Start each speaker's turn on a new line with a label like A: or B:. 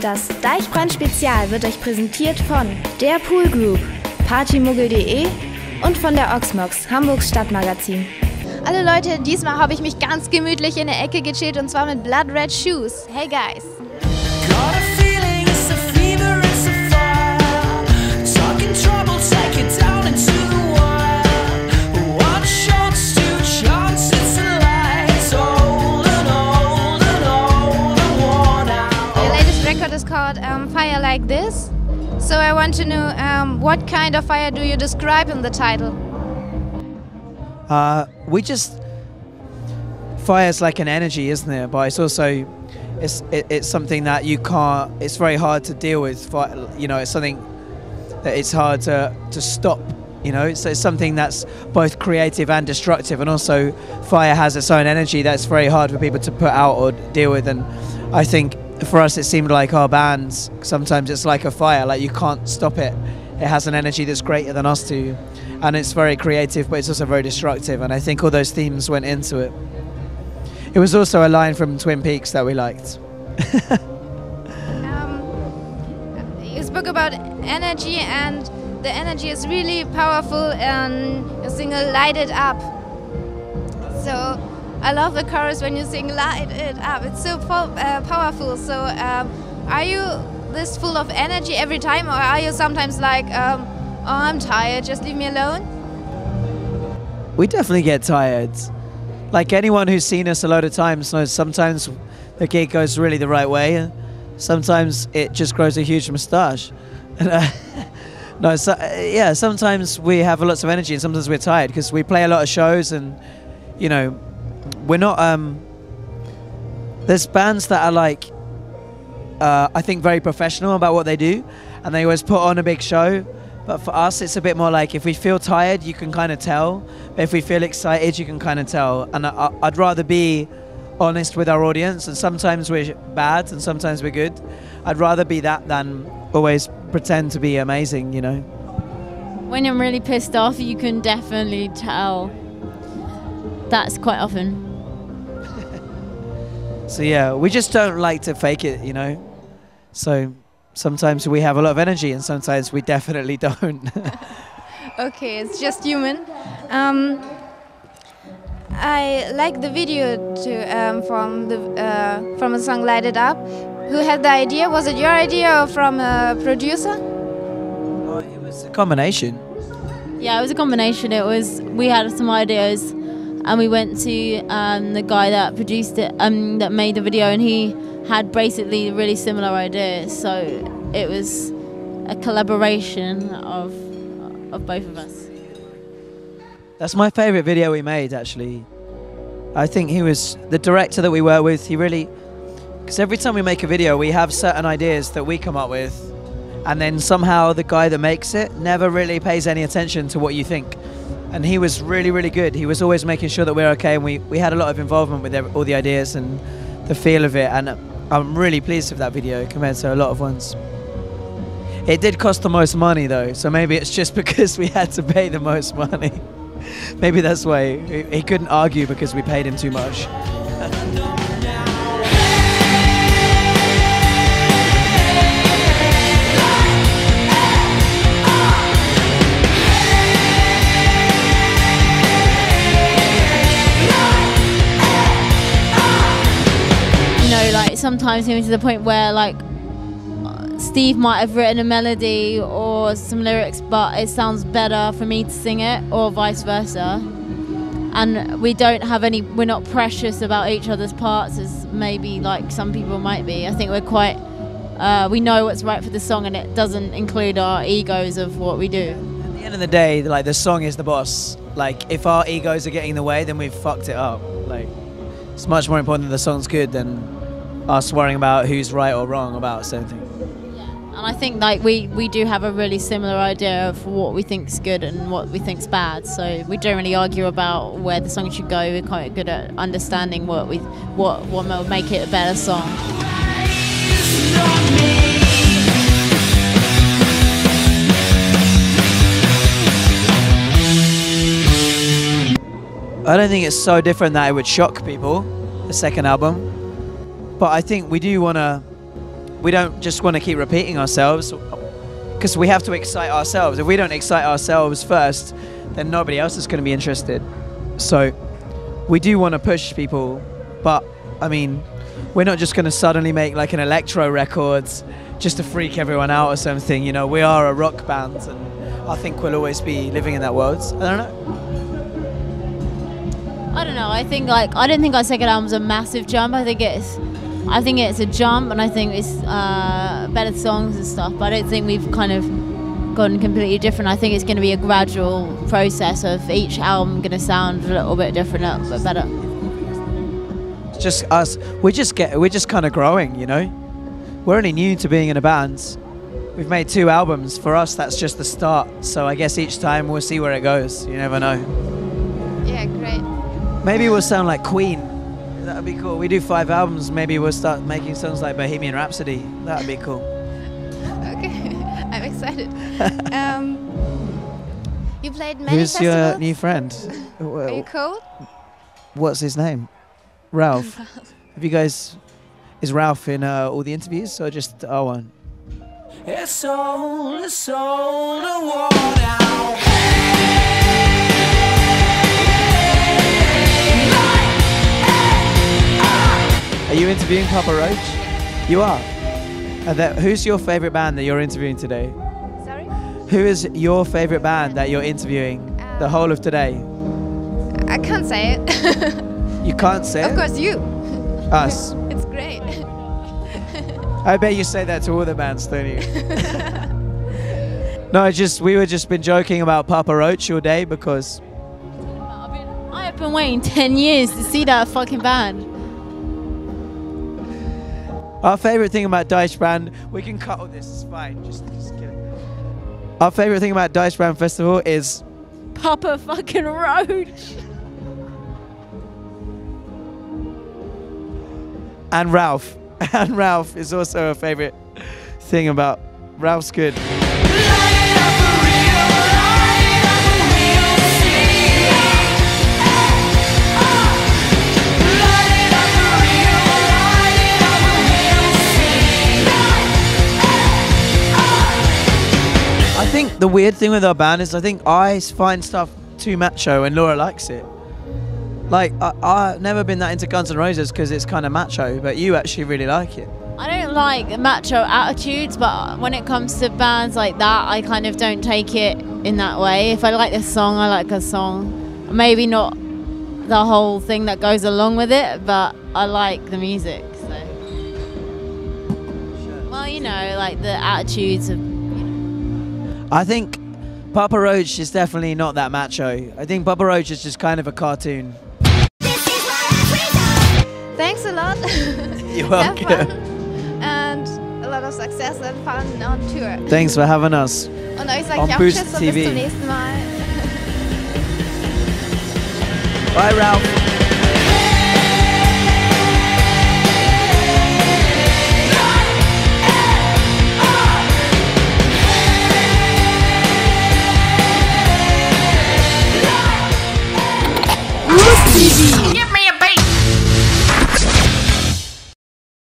A: Das Deichbrand Spezial wird euch präsentiert von der Pool Group, partymuggel.de und von der Oxmox, Hamburgs Stadtmagazin.
B: Hallo Leute, diesmal habe ich mich ganz gemütlich in der Ecke gechillt und zwar mit Blood Red Shoes. Hey guys! Is called Fire Like This. So I want to know what kind of fire do you describe in the title?
C: Fire's like an energy, isn't it? But it's also it's something that you can't. It's very hard to deal with. You know, it's something that it's hard to stop. You know, so it's something that's both creative and destructive, and also fire has its own energy that's very hard for people to put out or deal with. And I think for us, it seemed like our bands, sometimes it's like a fire, like you can't stop it. It has an energy that's greater than us do. And it's very creative, but it's also very destructive. And I think all those themes went into it. It was also a line from Twin Peaks that we liked.
B: You spoke about energy, and the energy is really powerful in your single Light It Up. So I love the chorus when you sing Light It Up. It's so powerful. So are you this full of energy every time, or are you sometimes like, oh, I'm tired, just leave me alone?
C: We definitely get tired. Like anyone who's seen us a lot of times knows, sometimes the gig goes really the right way. Sometimes it just grows a huge moustache. No, so, yeah, sometimes we have lots of energy and sometimes we're tired because we play a lot of shows, and, you know, we're not, there's bands that are like, I think very professional about what they do, and they always put on a big show. But for us, it's a bit more like, if we feel tired, you can kind of tell. But if we feel excited, you can kind of tell. And I'd rather be honest with our audience, and sometimes we're bad and sometimes we're good. I'd rather be that than always pretend to be amazing, you know.
D: When I'm really pissed off, you can definitely tell. That's quite often.
C: So yeah, we just don't like to fake it, you know. So sometimes we have a lot of energy and sometimes we definitely don't.
B: Okay, it's just human. I like the video from the song Light It Up. Who had the idea? Was it your idea or from a producer?
C: Oh, it was a combination.
D: Yeah, it was a combination. We had some ideas, and we went to the guy that produced it, that made the video, and he had basically really similar ideas. So it was a collaboration of both of us.
C: That's my favourite video we made, actually. I think he was the director that we work with. He really, because every time we make a video, we have certain ideas that we come up with, and then somehow the guy that makes it never really pays any attention to what you think. And he was really, really good. He was always making sure that we're okay, and we had a lot of involvement with all the ideas and the feel of it. And I'm really pleased with that video compared to a lot of ones. It did cost the most money though, so maybe it's just because we had to pay the most money. Maybe that's why he couldn't argue, because we paid him too much.
D: Sometimes even to the point where like Steve might have written a melody or some lyrics, but it sounds better for me to sing it, or vice versa. And we're not precious about each other's parts as maybe like some people might be. I think we're quite, we know what's right for the song, and it doesn't include our egos of what we do.
C: At the end of the day, like, the song is the boss. Like, if our egos are getting in the way, then we've fucked it up. Like, it's much more important that the song's good than us worrying about who's right or wrong about something.
D: Yeah. And I think like we do have a really similar idea of what we think's good and what we think's bad. So we don't really argue about where the song should go. We're quite good at understanding what will make it a better song.
C: I don't think it's so different that it would shock people, the second album. But I think we do want to we don't just want to keep repeating ourselves, because we have to excite ourselves. If we don't excite ourselves first, then nobody else is going to be interested. So we do want to push people, but I mean, we're not just going to suddenly make like an electro records just to freak everyone out or something. You know, we are a rock band, and I think we'll always be living in that world. I don't know.
D: I don't know. I think like I don't think our second album's a massive jump. I think it's a jump, and I think it's better songs and stuff. But I don't think we've kind of gone completely different. I think it's going to be a gradual process of each album going to sound a little bit different, a little bit better.
C: It's just us. We're just kind of growing, you know. We're only new to being in a band. We've made 2 albums. For us, that's just the start. So I guess each time we'll see where it goes. You never know.
B: Yeah, great.
C: Maybe we'll sound like Queen. That'd be cool. We do 5 albums. Maybe we'll start making songs like Bohemian Rhapsody. That'd be cool.
B: Okay, I'm excited. You played many
C: Who's
B: festivals?
C: your new friend?
B: Are you cold?
C: What's his name? Ralph. Have you guys... Is Ralph in all the interviews or just our one? It's all the war now. Are you interviewing Papa Roach? You are. Who's your favorite band that you're interviewing today?
B: Sorry?
C: Who is your favorite band that you're interviewing the whole of today?
B: I can't say it.
C: You can't say it?
B: Of course you.
C: Us.
B: It's great.
C: I bet you say that to all the bands, don't you? No, we were just been joking about Papa Roach all day because...
D: I've been waiting 10 years to see that fucking band.
C: Our favourite thing about Deichbrand, we can cut all this, it's fine, just get it. Our favourite thing about Deichbrand Festival is...
D: Papa fucking Roach.
C: And Ralph. And Ralph is also a favourite thing about... Ralph's good. I think the weird thing with our band is I think I find stuff too macho and Laura likes it. Like, I've never been that into Guns N' Roses because it's kind of macho, but you actually really like it.
D: I don't like macho attitudes, but when it comes to bands like that, I kind of don't take it in that way. If I like a song, I like a song. Maybe not the whole thing that goes along with it, but I like the music. So. Well, you know, like the attitudes of...
C: I think Papa Roach is definitely not that macho. I think Papa Roach is just kind of a cartoon.
B: Thanks a lot.
C: You're welcome.
B: And a lot of success and fun on tour.
C: Thanks for having us.
B: Und euch sage
C: On
B: ich auch
C: Boost
B: Tschüss und
C: TV.
B: bis zum nächsten Mal.
C: Bye, Ralph.